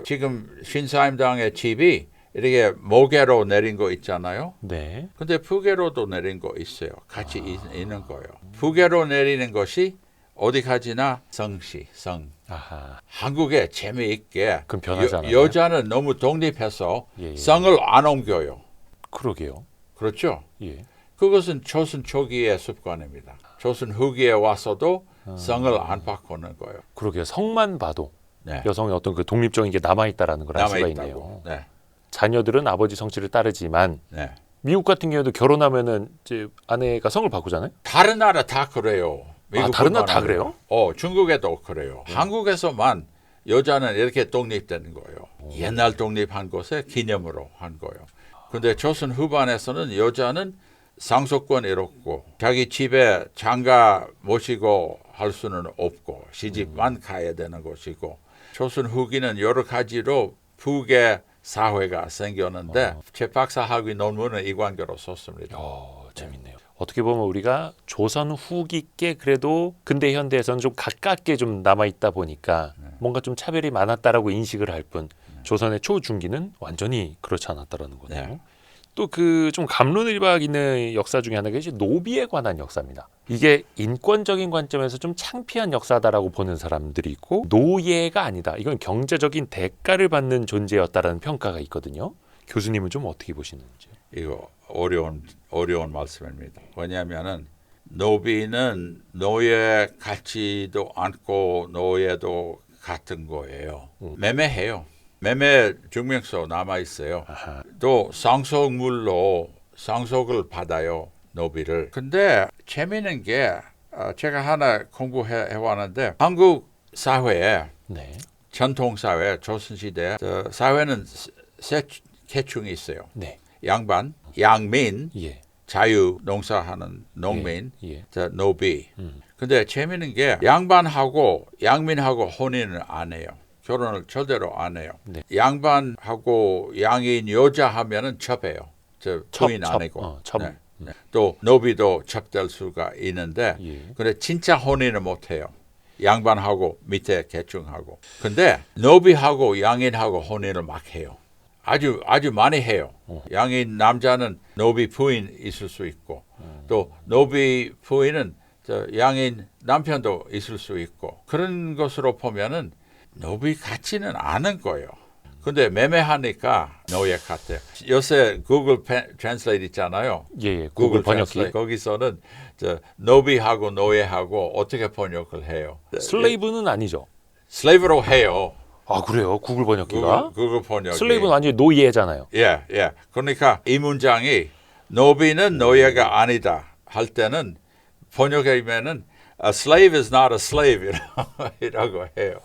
지금 신사임당의 집이 이렇게 모계로 내린 거 있잖아요. 근데 북계로도 내린 거 있어요. 같이 있는 거예요. 북계로 내리는 것이 어디까지나 성씨, 성. 한국에 재미있게 여자는 너무 독립해서 성을 안 옮겨요. 그러게요. 그렇죠? 그것은 조선 초기의 습관입니다. 조선 후기에 와서도 성을 안 바꾸는 거예요. 그러게요. 성만 봐도 여성의 어떤 그 독립적인 게 남아있다라는 걸 알 수가 있네요. 자녀들은 아버지 성씨를 따르지만 미국 같은 경우도 결혼하면은 이제 아내가 성을 바꾸잖아요. 다른 나라 다 그래요. 다른 나라 다 그래요? 중국에도 그래요. 한국에서만 여자는 이렇게 독립되는 거예요. 옛날 독립한 것에 기념으로 한 거예요. 근데 조선 후반에서는 여자는 상속권 잃었고 자기 집에 장가 모시고 할 수는 없고 시집만 가야 되는 것이고 조선 후기는 여러 가지로 북의 사회가 생겼는데 제 박사학위 논문은 이 관계로 썼습니다. 재밌네요. 어떻게 보면 우리가 조선 후기께 그래도 근대 현대에서는 좀 가깝게 좀 남아있다 보니까 뭔가 좀 차별이 많았다라고 인식을 할 뿐 조선의 초중기는 완전히 그렇지 않았다라는 거네요. 또 그 좀 갑론을박 있는 역사 중에 하나가 이제 노비에 관한 역사입니다. 이게 인권적인 관점에서 좀 창피한 역사다라고 보는 사람들이 있고 노예가 아니다. 이건 경제적인 대가를 받는 존재였다라는 평가가 있거든요. 교수님은 좀 어떻게 보시는지요? 이거 어려운 말씀입니다. 왜냐하면은 노비는 노예 같지도 않고 노예도 같은 거예요. 매매해요. 매매 증명서 남아 있어요. 또 상속물로 상속을 받아요. 노비를. 근데 재미있는 게 제가 하나 공부해 왔는데 한국 사회에 전통 사회 조선시대 사회는 세 계층이 있어요. 양반, 양민, 자유 농사하는 농민, 예. 저 노비. 근데 재미있는 게 양반하고 양민하고 혼인을 안 해요. 결혼을 절대로 안 해요. 네. 양반하고 양인 여자 하면은 첩해요. 저 부인 아니고. 첩. 네. 네. 또 노비도 첩될 수가 있는데 예. 근데 진짜 혼인을 못 해요. 양반하고 밑에 계층하고. 근데 노비하고 양인하고 혼인을 막 해요. 아주 많이 해요. 양인 남자는 노비 부인 있을 수 있고 또 노비 부인은 저 양인 남편도 있을 수 있고 그런 것으로 보면은 노비 같지는 않은 거예요. 근데 매매하니까 노예 같아요. 요새 구글 트랜슬레이트 있잖아요. 예, 구글 번역기. 트랜슬레이트. 거기서는 저 노비하고 노예하고 어떻게 번역을 해요? 슬레이브는 아니죠. 슬레이브로 해요. 아 그래요? 구글 번역기가? 구글 번역이. 슬레이브는 완전히 노예잖아요. 예. 그러니까 이 문장이 노비는 노예가 아니다 할 때는 번역하면은 a slave is not a slave 이라고 해요.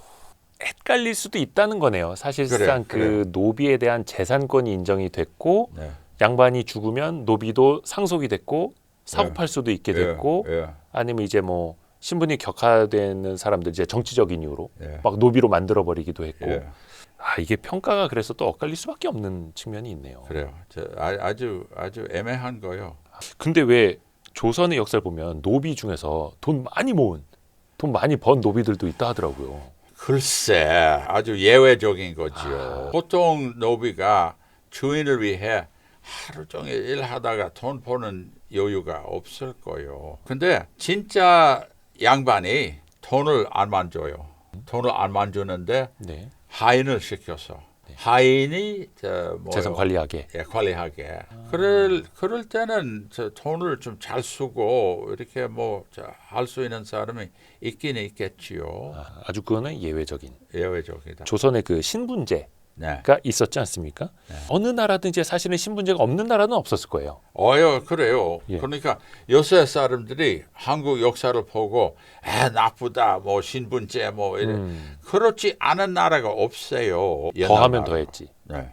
헷갈릴 수도 있다는 거네요. 사실상 그래요. 그 노비에 대한 재산권이 인정이 됐고 네. 양반이 죽으면 노비도 상속이 됐고 사고 팔 수도 있게 됐고 예. 아니면 이제 뭐 신분이 격화되는 사람들 이제 정치적인 이유로 예. 막 노비로 만들어 버리기도 했고 예. 이게 평가가 그래서 또 엇갈릴 수밖에 없는 측면이 있네요. 그래요. 아주 애매한 거요. 근데 왜 조선의 역사를 보면 노비 중에서 돈 많이 모은 돈 많이 번 노비들도 있다 하더라고요. 글쎄, 아주 예외적인 거지요. 보통 노비가 주인을 위해 하루 종일 일하다가 돈 버는 여유가 없을 거예요. 근데 진짜 양반이 돈을 안 만져요. 돈을 안 만주는데 네. 하인을 시켜서 하인이 재산 관리하게. 예, 관리하게. 그럴 때는 저 돈을 좀 잘 쓰고 이렇게 뭐 할 수 있는 사람이 있긴 있겠지요. 아주 그거는 예외적인. 예외적이다. 조선의 그 신분제가 네. 있었지 않습니까? 어느 나라든지 사실은 신분제가 없는 나라는 없었을 거예요. 그래요. 예. 그러니까 요새 사람들이 한국 역사를 보고 나쁘다, 뭐 신분제, 뭐 이래. 그렇지 않은 나라가 없어요. 더하면 더했지. 네.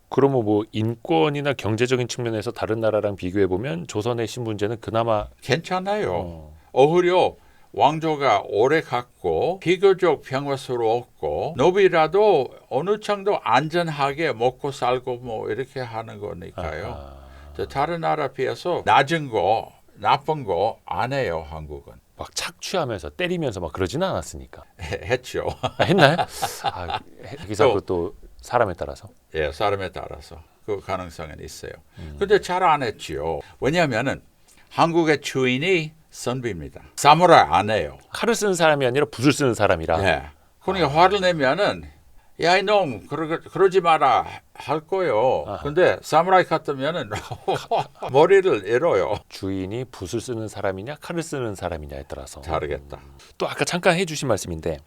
그러면 뭐 인권이나 경제적인 측면에서 다른 나라랑 비교해 보면 조선의 신분제는 그나마 괜찮아요. 오히려 왕조가 오래 갔고 비교적 평화스러웠고 노비라도 어느 정도 안전하게 먹고 살고 뭐 이렇게 하는 거니까요. 다른 나라 비해서 낮은 거 나쁜 거 안 해요. 한국은. 막 착취하면서 때리면서 막 그러지는 않았으니까. 했죠. 했나요? 기사 그것도 사람에 따라서. 예, 사람에 따라서 그 가능성은 있어요. 근데 잘 안 했지요. 왜냐하면은 한국의 주인이 선비입니다. 사무라이 안 해요. 칼을 쓰는 사람이 아니라 붓을 쓰는 사람이라. 네. 그러니까 화를 내면은 야 이놈 그러지 마라 할 거예요. 근데 사무라이 같으면은 머리를 잃어요. 주인이 붓을 쓰는 사람이냐 칼을 쓰는 사람이냐에 따라서 다르겠다. 또 아까 잠깐 해주신 말씀인데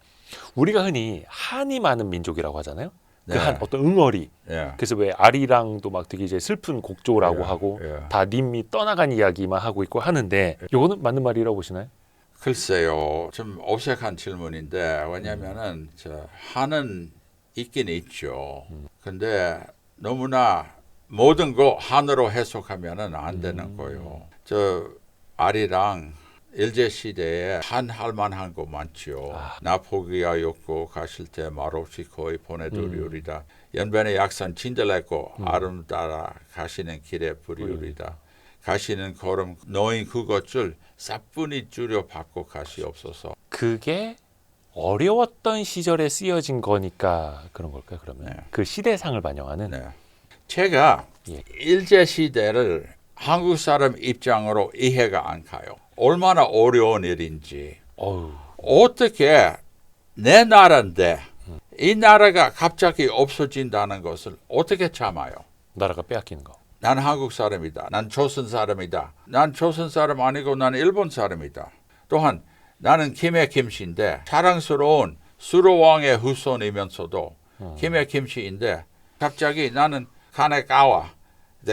우리가 흔히 한이 많은 민족이라고 하잖아요. 그 네. 한 어떤 응어리. 예. 그래서 왜 아리랑도 막 되게 이제 슬픈 곡조라고 예, 하고 예. 다 님이 떠나간 이야기만 하고 있고 하는데 요거는 맞는 말이라고 보시나요? 글쎄요, 좀 어색한 질문인데 왜냐하면은 한은 있긴 있죠. 근데 너무나 모든 거 한으로 해석하면은 안 되는 거예요. 아리랑 일제 시대에 한 할만한 거 많죠. 나포기하였고 가실 때 말없이 거의 보내드리우리다. 연변의 약산 진들랬고 아름 따라 가시는 길에 부리우리다. 가시는 걸음 너인 그것을 사뿐히 줄여 받고 가시옵소서. 그게 어려웠던 시절에 쓰여진 거니까 그런 걸까요? 그러면 네. 그 시대상을 반영하는. 네. 제가 예. 일제 시대를 한국 사람 입장으로 이해가 안 가요. 얼마나 어려운 일인지. 어휴. 어떻게 내 나라인데 이 나라가 갑자기 없어진다는 것을 어떻게 참아요? 나라가 빼앗기는 거. 난 한국 사람이다. 난 조선 사람이다. 난 조선 사람 아니고 난 일본 사람이다. 또한 나는 김해 김씨인데 자랑스러운 수로왕의 후손이면서도 김해 김씨인데 갑자기 나는 가네가와.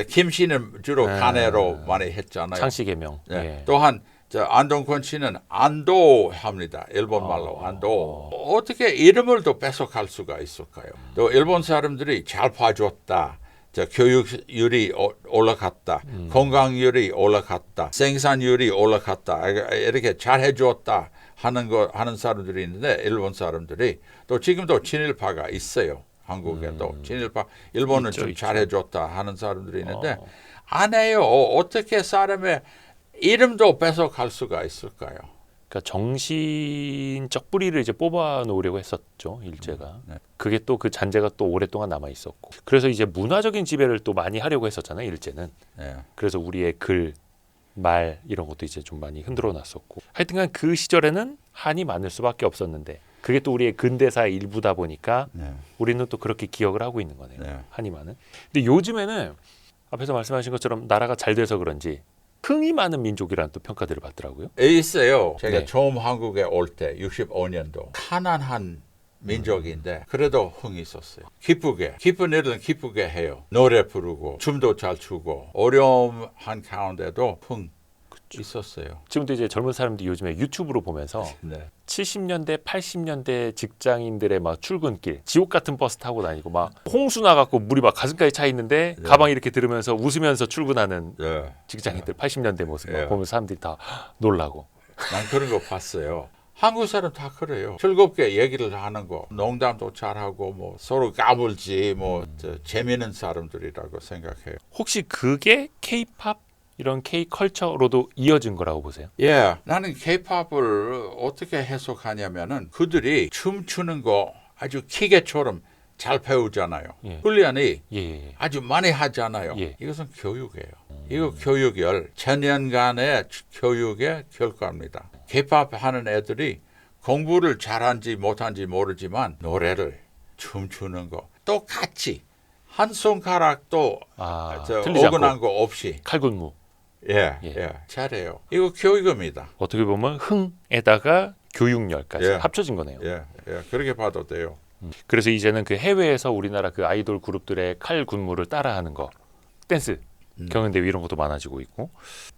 김씨는 주로 가네로 많이 했잖아요. 창씨개명. 네. 예. 또한 안동권 씨는 안도 합니다. 일본 말로 안도. 어떻게 이름을 또 뺏어갈 수가 있을까요? 또 일본 사람들이 잘 봐줬다. 교육률이 올라갔다, 건강률이 올라갔다, 생산률이 올라갔다, 이렇게 잘해줬다 하는 사람들이 있는데 일본 사람들이 또 지금도 친일파가 있어요. 한국에도 친일파, 일본은 있죠, 좀 있죠. 잘해줬다 하는 사람들이 있는데 안 해요. 어떻게 사람의 이름도 뺏어갈 수가 있을까요? 그러니까 정신적 뿌리를 이제 뽑아 놓으려고 했었죠, 일제가. 네. 그게 또 그 잔재가 또 오랫동안 남아 있었고. 그래서 이제 문화적인 지배를 또 많이 하려고 했었잖아요, 일제는. 네. 그래서 우리의 글, 말 이런 것도 이제 좀 많이 흔들어 놨었고. 하여튼간 그 시절에는 한이 많을 수밖에 없었는데 그게 또 우리의 근대사의 일부다 보니까 네. 우리는 또 그렇게 기억을 하고 있는 거네요. 네. 한이 많은. 근데 요즘에는 앞에서 말씀하신 것처럼 나라가 잘 돼서 그런지 흥이 많은 민족이라는 또 평가들을 받더라고요. 있어요. 제가 네. 처음 한국에 올 때 65년도 가난한 민족인데 그래도 흥이 있었어요. 기쁜 일은 기쁘게 해요. 노래 부르고 춤도 잘 추고 어려움한 가운데도 흥 있었어요. 지금도 이제 젊은 사람들이 요즘에 유튜브로 보면서 네. 70년대, 80년대 직장인들의 막 출근길, 지옥 같은 버스 타고 다니고 막 홍수 나갖고 물이 막 가슴까지 차 있는데 네. 가방 이렇게 들으면서 웃으면서 출근하는 네. 직장인들 80년대 모습 막 네. 보면 사람들이 다 놀라고. 난 그런 거 봤어요. 한국 사람 다 그래요. 즐겁게 얘기를 하는 거, 농담도 잘하고 뭐 서로 까불지 재미있는 사람들이라고 생각해요. 혹시 그게 K-팝 이런 K-컬처로도 이어진 거라고 보세요? 예, 나는 K-팝을 어떻게 해석하냐면은 그들이 춤추는 거 아주 기계처럼 잘 배우잖아요. 예. 훈련이 예. 아주 많이 하잖아요. 예. 이것은 교육이에요. 이거 교육열, 천년간의 교육의 결과입니다. K-팝 하는 애들이 공부를 잘한지 못한지 모르지만 노래를 춤추는 거 똑같이 한 손가락도 틀리지 어긋난 않고 거 없이 칼군무. 예, 잘해요. 이거 교육입니다. 어떻게 보면 흥에다가 교육열까지 예. 합쳐진 거네요. 예, 그렇게 봐도 돼요. 그래서 이제는 그 해외에서 우리나라 그 아이돌 그룹들의 칼군무를 따라하는 거, 댄스, 경연대회 이런 것도 많아지고 있고.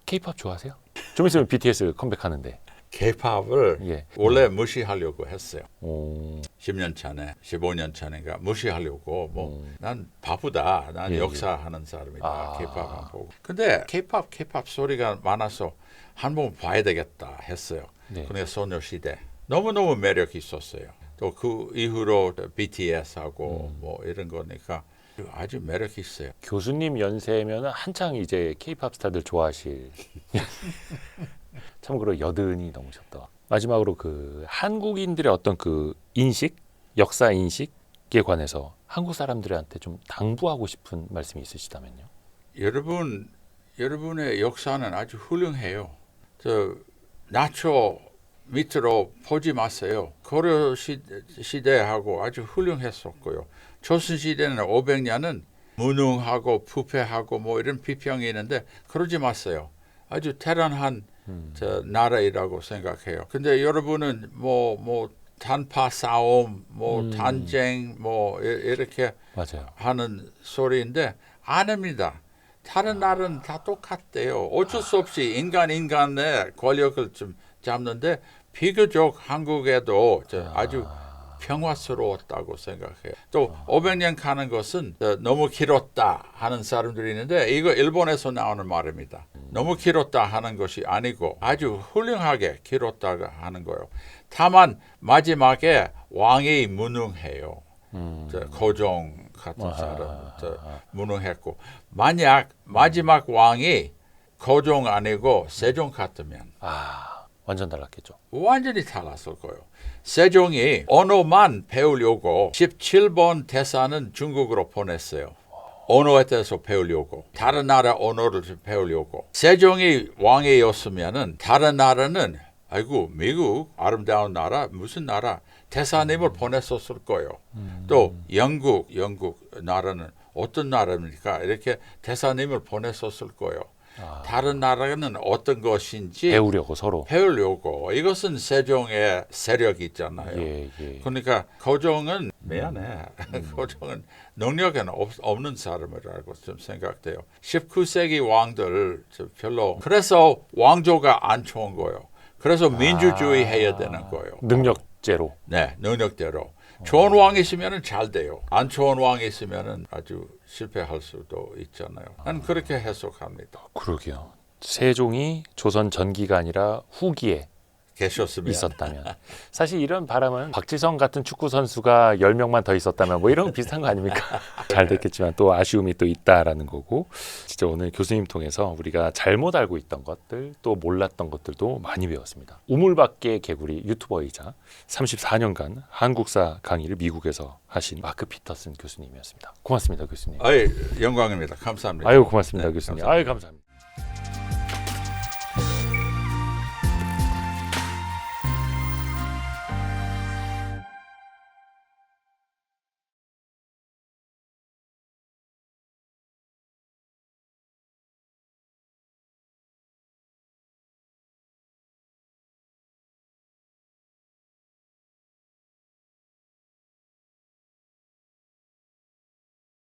K-팝 좋아하세요? 좀 있으면 BTS 컴백하는데. K-팝을 예. 원래 무시하려고 했어요. 오, 10년 전에, 15년 전인가 무시하려고 난 바쁘다. 난 예, 역사하는 사람이다. K-팝 안 보고. 근데 K-팝 소리가 많아서 한번 봐야 되겠다 했어요. 네. 그러니까 소녀시대 너무너무 매력이 있었어요. 또 그 이후로 BTS하고 뭐 이런 거니까 아주 매력이 있어요. 교수님 연세면 한창 이제 K-팝 스타들 좋아하실. 참고로 80이 넘으셨다. 마지막으로 그 한국인들의 어떤 그 인식, 역사 인식에 관해서 한국 사람들한테 좀 당부하고 싶은 말씀이 있으시다면요. 여러분의 역사는 아주 훌륭해요. 나초 밑으로 보지 마세요. 고려 시대하고 아주 훌륭했었고요. 조선 시대는 500년은 무능하고 부패하고 뭐 이런 비평이 있는데 그러지 마세요. 아주 대단한 나라이라고 생각해요. 근데 여러분은 뭐 단파 싸움, 뭐 전쟁, 뭐 이렇게 맞아요. 하는 소리인데 아닙니다. 다른 나라는 다 똑같대요. 어쩔 수 없이 인간의 권력을 좀 잡는데 비교적 한국에도 아주 평화스러웠다고 생각해요. 또 500년 가는 것은 너무 길었다 하는 사람들이 있는데 이거 일본에서 나오는 말입니다. 너무 길었다 하는 것이 아니고 아주 훌륭하게 길었다가 하는 거예요. 다만 마지막에 왕이 무능해요. 고종 같은 사람 무능했고 만약 마지막 왕이 고종 아니고 세종 같으면 완전 달랐겠죠. 완전히 달랐을 거예요. 세종이 언어만 배우려고 17번 대사는 중국으로 보냈어요. 언어에 대해서 배우려고. 다른 나라 언어를 배우려고. 세종이 왕이었으면은 다른 나라는 아이고 미국 아름다운 나라 무슨 나라 대사님을 보냈었을 거예요. 또 영국 나라는 어떤 나라입니까? 이렇게 대사님을 보냈었을 거예요. 다른 나라는 어떤 것인지 배우려고 서로. 배우려고. 이것은 세종의 세력이 있잖아요. 예. 그러니까 고종은 미안해. 고종은 능력은 없는 사람이라고 좀 생각돼요. 19세기 왕들 별로. 그래서 왕조가 안 좋은 거예요. 그래서 민주주의 해야 되는 거예요. 능력 능력제로. 네, 능력대로. 좋은 왕이 있으면 잘 돼요. 안 좋은 왕이 있으면 아주 실패할 수도 있잖아요. 난 그렇게 해석합니다. 그러게요. 세종이 조선 전기가 아니라 후기에 계셨으면. 있었다면 사실 이런 바람은 박지성 같은 축구 선수가 10명만 더 있었다면 뭐 이런 거 비슷한 거 아닙니까? 잘 됐겠지만 또 아쉬움이 또 있다라는 거고 진짜 오늘 교수님 통해서 우리가 잘못 알고 있던 것들 또 몰랐던 것들도 많이 배웠습니다. 우물밖의 개구리 유튜버이자 34년간 한국사 강의를 미국에서 하신 마크 피터슨 교수님이었습니다. 고맙습니다, 교수님. 아이, 영광입니다. 감사합니다. 아유, 고맙습니다, 네, 교수님. 감사합니다. 아유, 감사합니다.